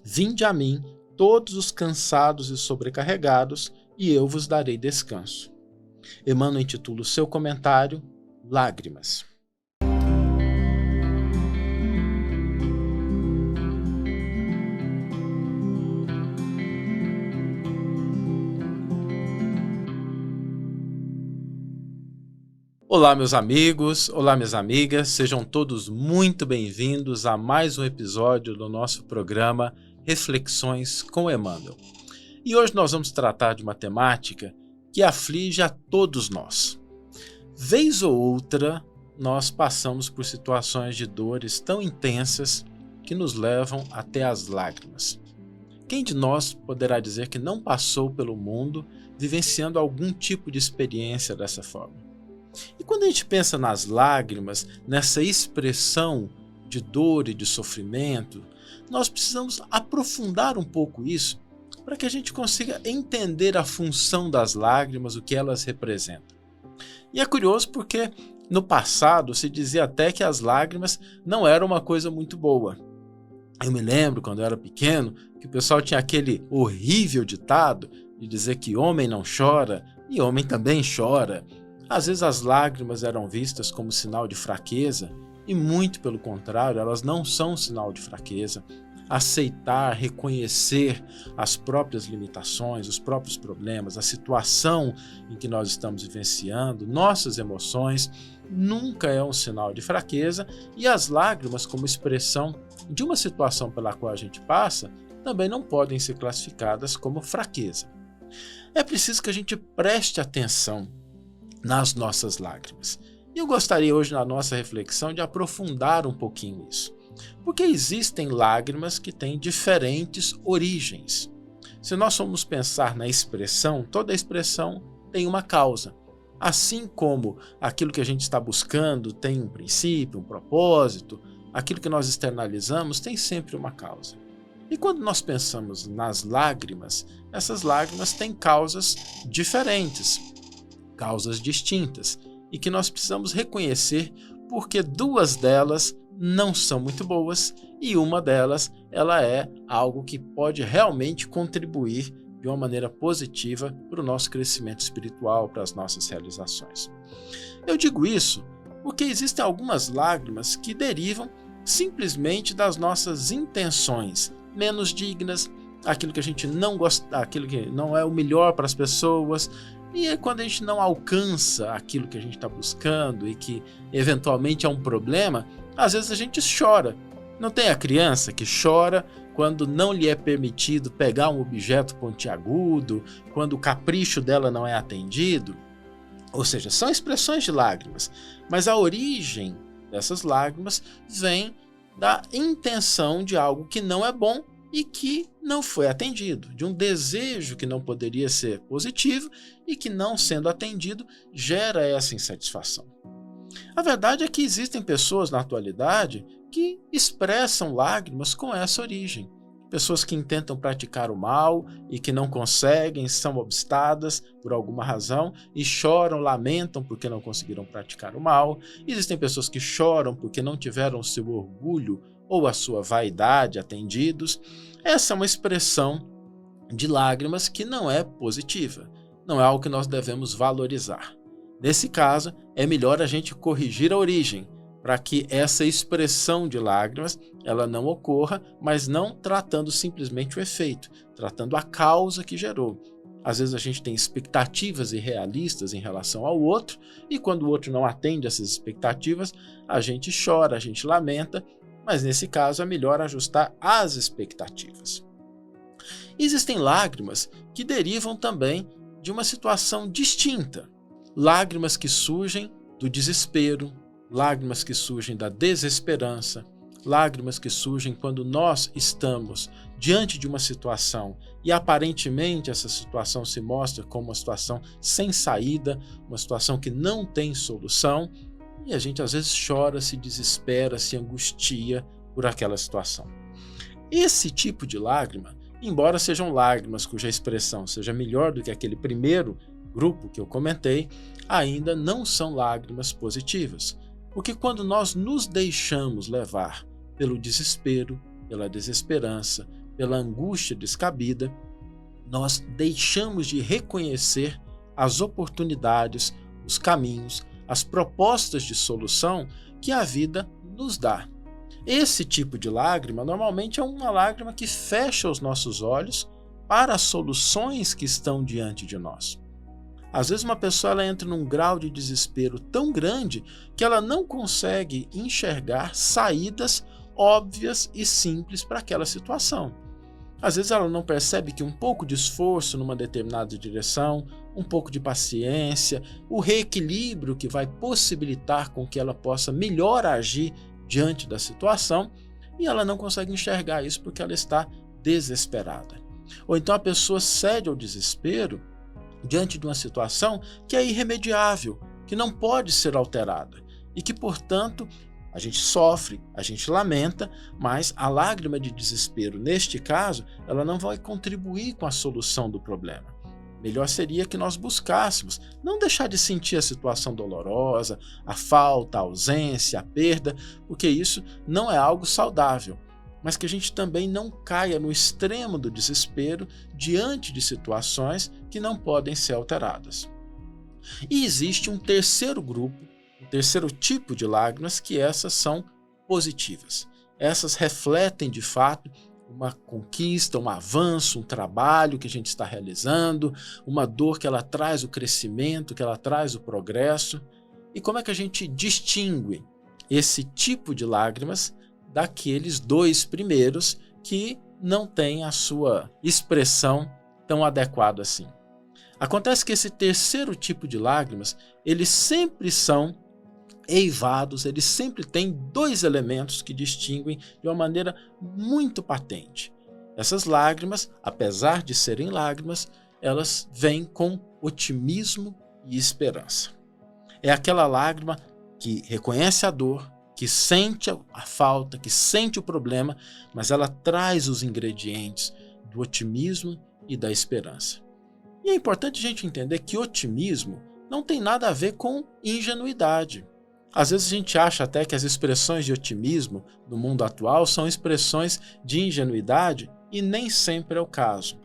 Vinde a mim, todos os cansados e sobrecarregados, e eu vos darei descanso. Emmanuel intitula o seu comentário Lágrimas. Olá, meus amigos, olá, minhas amigas, sejam todos muito bem-vindos a mais um episódio do nosso programa Reflexões com Emmanuel. E hoje nós vamos tratar de uma temática que aflige a todos nós. Vez ou outra, nós passamos por situações de dores tão intensas que nos levam até as lágrimas. Quem de nós poderá dizer que não passou pelo mundo vivenciando algum tipo de experiência dessa forma? E quando a gente pensa nas lágrimas, nessa expressão de dor e de sofrimento, nós precisamos aprofundar um pouco isso para que a gente consiga entender a função das lágrimas, o que elas representam. E é curioso porque no passado se dizia até que as lágrimas não eram uma coisa muito boa. Eu me lembro quando eu era pequeno que o pessoal tinha aquele horrível ditado de dizer que homem não chora e homem também chora. Às vezes as lágrimas eram vistas como sinal de fraqueza e muito pelo contrário, elas não são sinal de fraqueza. Aceitar, reconhecer as próprias limitações, os próprios problemas, a situação em que nós estamos vivenciando, nossas emoções, nunca é um sinal de fraqueza e as lágrimas como expressão de uma situação pela qual a gente passa também não podem ser classificadas como fraqueza. É preciso que a gente preste atenção nas nossas lágrimas. E eu gostaria hoje na nossa reflexão de aprofundar um pouquinho isso. Porque existem lágrimas que têm diferentes origens. Se nós formos pensar na expressão, toda expressão tem uma causa. Assim como aquilo que a gente está buscando tem um princípio, um propósito, aquilo que nós externalizamos tem sempre uma causa. E quando nós pensamos nas lágrimas, essas lágrimas têm causas diferentes, causas distintas, e que nós precisamos reconhecer porque duas delas não são muito boas e uma delas ela é algo que pode realmente contribuir de uma maneira positiva para o nosso crescimento espiritual, para as nossas realizações. Eu digo isso porque existem algumas lágrimas que derivam simplesmente das nossas intenções menos dignas, aquilo que a gente não gosta, aquilo que não é o melhor para as pessoas. E quando a gente não alcança aquilo que a gente está buscando e que eventualmente é um problema, às vezes a gente chora. Não tem a criança que chora quando não lhe é permitido pegar um objeto pontiagudo, quando o capricho dela não é atendido? Ou seja, são expressões de lágrimas, mas a origem dessas lágrimas vem da intenção de algo que não é bom e que não foi atendido, de um desejo que não poderia ser positivo e que, não sendo atendido, gera essa insatisfação. A verdade é que existem pessoas na atualidade que expressam lágrimas com essa origem. Pessoas que intentam praticar o mal e que não conseguem, são obstadas por alguma razão e choram, lamentam porque não conseguiram praticar o mal. Existem pessoas que choram porque não tiveram o seu orgulho ou a sua vaidade atendidos. Essa é uma expressão de lágrimas que não é positiva, não é algo que nós devemos valorizar. Nesse caso, é melhor a gente corrigir a origem, para que essa expressão de lágrimas ela não ocorra, mas não tratando simplesmente o efeito, tratando a causa que gerou. Às vezes a gente tem expectativas irrealistas em relação ao outro, e quando o outro não atende essas expectativas, a gente chora, a gente lamenta, mas nesse caso é melhor ajustar as expectativas. Existem lágrimas que derivam também de uma situação distinta. Lágrimas que surgem do desespero, lágrimas que surgem da desesperança, lágrimas que surgem quando nós estamos diante de uma situação e aparentemente essa situação se mostra como uma situação sem saída, uma situação que não tem solução, e a gente às vezes chora, se desespera, se angustia por aquela situação. Esse tipo de lágrima, embora sejam lágrimas cuja expressão seja melhor do que aquele primeiro grupo que eu comentei, ainda não são lágrimas positivas, porque quando nós nos deixamos levar pelo desespero, pela desesperança, pela angústia descabida, nós deixamos de reconhecer as oportunidades, os caminhos, as propostas de solução que a vida nos dá. Esse tipo de lágrima normalmente é uma lágrima que fecha os nossos olhos para as soluções que estão diante de nós. Às vezes uma pessoa ela entra num grau de desespero tão grande que ela não consegue enxergar saídas óbvias e simples para aquela situação. Às vezes ela não percebe que um pouco de esforço numa determinada direção, um pouco de paciência, o reequilíbrio que vai possibilitar com que ela possa melhor agir diante da situação, e ela não consegue enxergar isso porque ela está desesperada. Ou então a pessoa cede ao desespero diante de uma situação que é irremediável, que não pode ser alterada e que, portanto, a gente sofre, a gente lamenta, mas a lágrima de desespero, neste caso, ela não vai contribuir com a solução do problema. Melhor seria que nós buscássemos não deixar de sentir a situação dolorosa, a falta, a ausência, a perda, porque isso não é algo saudável, mas que a gente também não caia no extremo do desespero diante de situações que não podem ser alteradas. E existe um terceiro grupo, um terceiro tipo de lágrimas, que essas são positivas. Essas refletem de fato uma conquista, um avanço, um trabalho que a gente está realizando, uma dor que ela traz o crescimento, que ela traz o progresso. E como é que a gente distingue esse tipo de lágrimas daqueles dois primeiros que não têm a sua expressão tão adequada assim? Acontece que esse terceiro tipo de lágrimas, eles sempre são eivados, eles sempre têm dois elementos que distinguem de uma maneira muito patente. Essas lágrimas, apesar de serem lágrimas, elas vêm com otimismo e esperança. É aquela lágrima que reconhece a dor, que sente a falta, que sente o problema, mas ela traz os ingredientes do otimismo e da esperança. E é importante a gente entender que otimismo não tem nada a ver com ingenuidade. Às vezes a gente acha até que as expressões de otimismo no mundo atual são expressões de ingenuidade e nem sempre é o caso.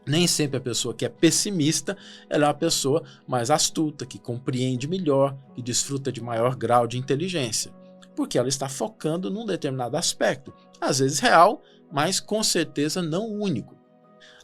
Nem sempre a pessoa que é pessimista ela é uma pessoa mais astuta, que compreende melhor, que desfruta de maior grau de inteligência, porque ela está focando num determinado aspecto, às vezes real, mas com certeza não único.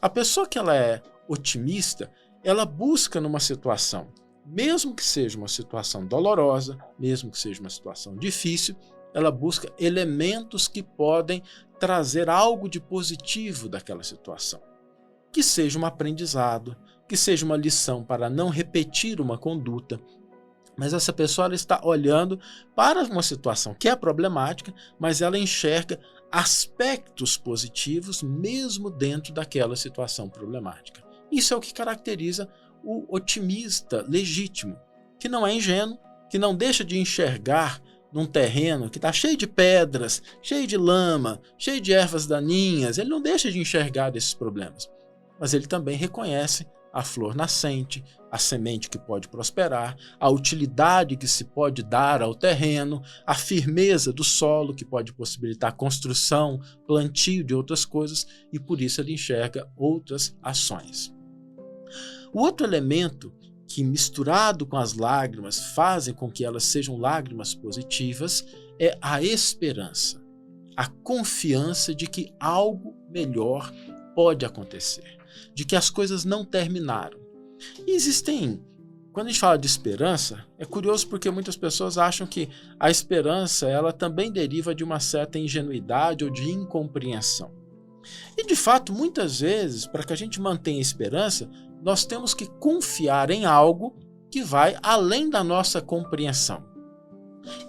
A pessoa que ela é otimista, ela busca numa situação, mesmo que seja uma situação dolorosa, mesmo que seja uma situação difícil, ela busca elementos que podem trazer algo de positivo daquela situação. Que seja um aprendizado, que seja uma lição para não repetir uma conduta. Mas essa pessoa ela está olhando para uma situação que é problemática, mas ela enxerga aspectos positivos mesmo dentro daquela situação problemática. Isso é o que caracteriza o otimista legítimo, que não é ingênuo, que não deixa de enxergar num terreno que está cheio de pedras, cheio de lama, cheio de ervas daninhas, ele não deixa de enxergar esses problemas, mas ele também reconhece a flor nascente, a semente que pode prosperar, a utilidade que se pode dar ao terreno, a firmeza do solo que pode possibilitar construção, plantio de outras coisas, e por isso ele enxerga outras ações. O outro elemento que, misturado com as lágrimas, fazem com que elas sejam lágrimas positivas é a esperança, a confiança de que algo melhor pode acontecer, de que as coisas não terminaram. E quando a gente fala de esperança, é curioso porque muitas pessoas acham que a esperança ela também deriva de uma certa ingenuidade ou de incompreensão. E de fato, muitas vezes, para que a gente mantenha a esperança, nós temos que confiar em algo que vai além da nossa compreensão.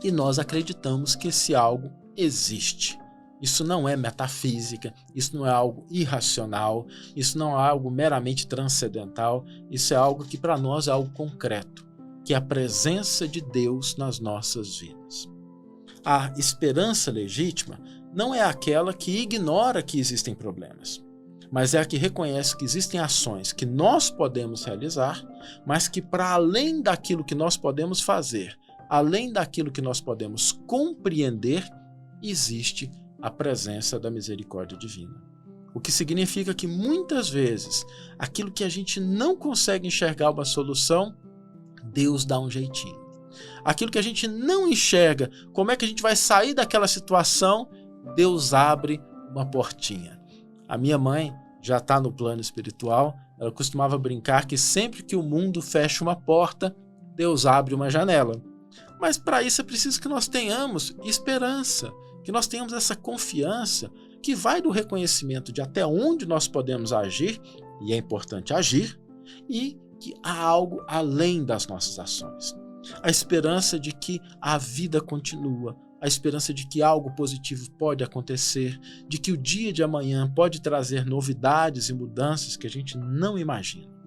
E nós acreditamos que esse algo existe. Isso não é metafísica, isso não é algo irracional, isso não é algo meramente transcendental, isso é algo que para nós é algo concreto, que é a presença de Deus nas nossas vidas. A esperança legítima não é aquela que ignora que existem problemas, mas é a que reconhece que existem ações que nós podemos realizar, mas que para além daquilo que nós podemos fazer, além daquilo que nós podemos compreender, existe a presença da misericórdia divina. O que significa que muitas vezes aquilo que a gente não consegue enxergar uma solução, Deus dá um jeitinho. Aquilo que a gente não enxerga, como é que a gente vai sair daquela situação, Deus abre uma portinha. A minha mãe já está no plano espiritual, ela costumava brincar que sempre que o mundo fecha uma porta, Deus abre uma janela. Mas para isso é preciso que nós tenhamos esperança, que nós tenhamos essa confiança que vai do reconhecimento de até onde nós podemos agir, e é importante agir, e que há algo além das nossas ações. A esperança de que a vida continua, a esperança de que algo positivo pode acontecer, de que o dia de amanhã pode trazer novidades e mudanças que a gente não imagina.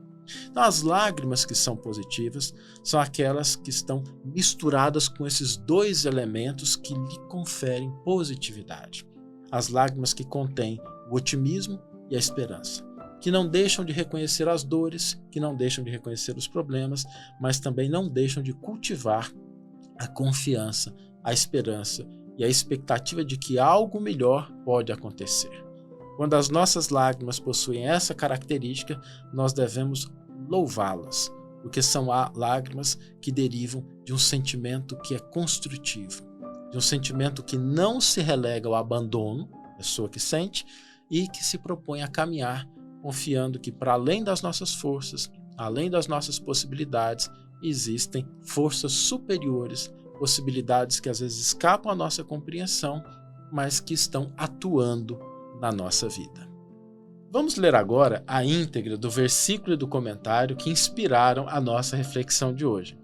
Então, as lágrimas que são positivas são aquelas que estão misturadas com esses dois elementos que lhe conferem positividade. As lágrimas que contêm o otimismo e a esperança, que não deixam de reconhecer as dores, que não deixam de reconhecer os problemas, mas também não deixam de cultivar a confiança, a esperança e a expectativa de que algo melhor pode acontecer. Quando as nossas lágrimas possuem essa característica, nós devemos louvá-las, porque são lágrimas que derivam de um sentimento que é construtivo, de um sentimento que não se relega ao abandono, a pessoa que sente, e que se propõe a caminhar, confiando que para além das nossas forças, além das nossas possibilidades, existem forças superiores, possibilidades que às vezes escapam à nossa compreensão, mas que estão atuando na nossa vida. Vamos ler agora a íntegra do versículo e do comentário que inspiraram a nossa reflexão de hoje.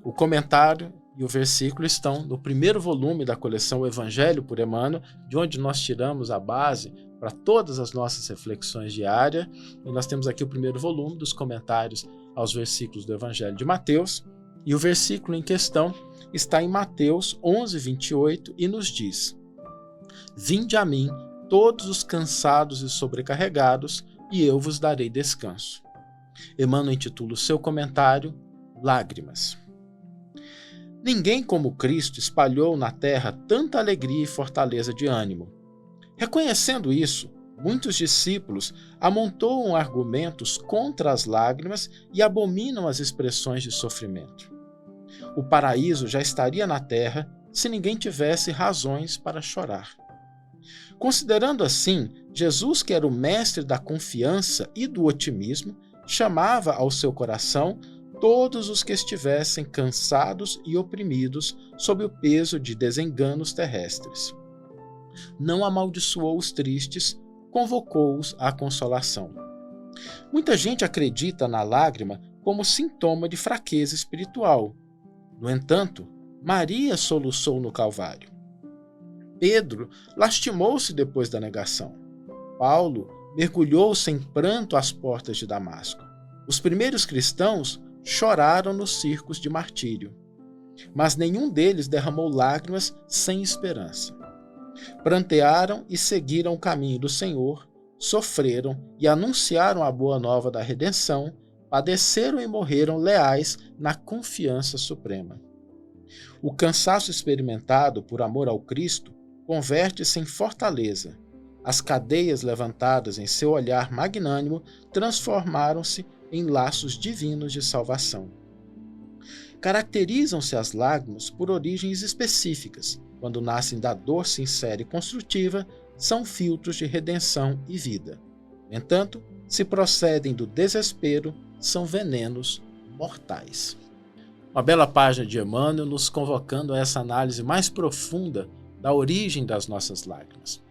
O comentário e o versículo estão no primeiro volume da coleção O Evangelho por Emmanuel, de onde nós tiramos a base para todas as nossas reflexões diárias. E nós temos aqui o primeiro volume dos comentários aos versículos do Evangelho de Mateus. E o versículo em questão está em Mateus 11:28 e nos diz: Vinde a mim, todos os cansados e sobrecarregados, e eu vos darei descanso. Emmanuel intitula o seu comentário Lágrimas. Ninguém como Cristo espalhou na terra tanta alegria e fortaleza de ânimo. Reconhecendo isso, muitos discípulos amontoam argumentos contra as lágrimas e abominam as expressões de sofrimento. O paraíso já estaria na terra se ninguém tivesse razões para chorar. Considerando assim, Jesus, que era o mestre da confiança e do otimismo, chamava ao seu coração todos os que estivessem cansados e oprimidos sob o peso de desenganos terrestres. Não amaldiçoou os tristes, convocou-os à consolação. Muita gente acredita na lágrima como sintoma de fraqueza espiritual. No entanto, Maria soluçou no Calvário. Pedro lastimou-se depois da negação. Paulo mergulhou-se em pranto às portas de Damasco. Os primeiros cristãos choraram nos circos de martírio, mas nenhum deles derramou lágrimas sem esperança. Prantearam e seguiram o caminho do Senhor, sofreram e anunciaram a boa nova da redenção, padeceram e morreram leais na confiança suprema. O cansaço experimentado por amor ao Cristo converte-se em fortaleza. As cadeias levantadas em seu olhar magnânimo transformaram-se em laços divinos de salvação. Caracterizam-se as lágrimas por origens específicas. Quando nascem da dor sincera e construtiva, são filtros de redenção e vida. No entanto, se procedem do desespero, são venenos mortais. Uma bela página de Emmanuel nos convocando a essa análise mais profunda da origem das nossas lágrimas.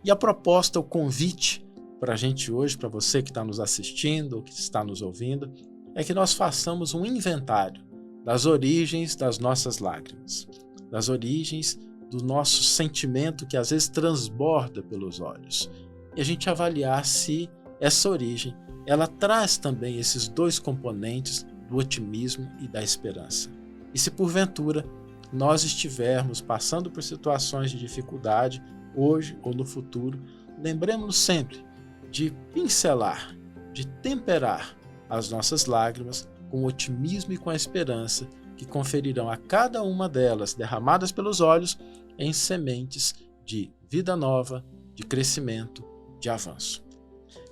E a proposta, o convite para a gente hoje, para você que está nos assistindo ou que está nos ouvindo, é que nós façamos um inventário das origens das nossas lágrimas, das origens do nosso sentimento que às vezes transborda pelos olhos, e a gente avaliar se essa origem ela traz também esses dois componentes do otimismo e da esperança. E se porventura nós estivermos passando por situações de dificuldade, hoje ou no futuro, lembremos-nos sempre de pincelar, de temperar as nossas lágrimas com o otimismo e com a esperança que conferirão a cada uma delas, derramadas pelos olhos, em sementes de vida nova, de crescimento de avanço.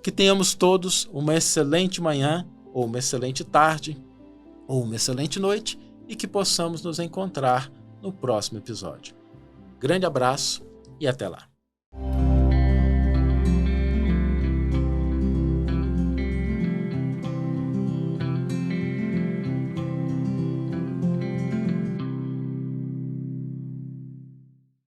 Que tenhamos todos uma excelente manhã, ou uma excelente tarde, ou uma excelente noite, e que possamos nos encontrar no próximo episódio. Grande abraço e até lá!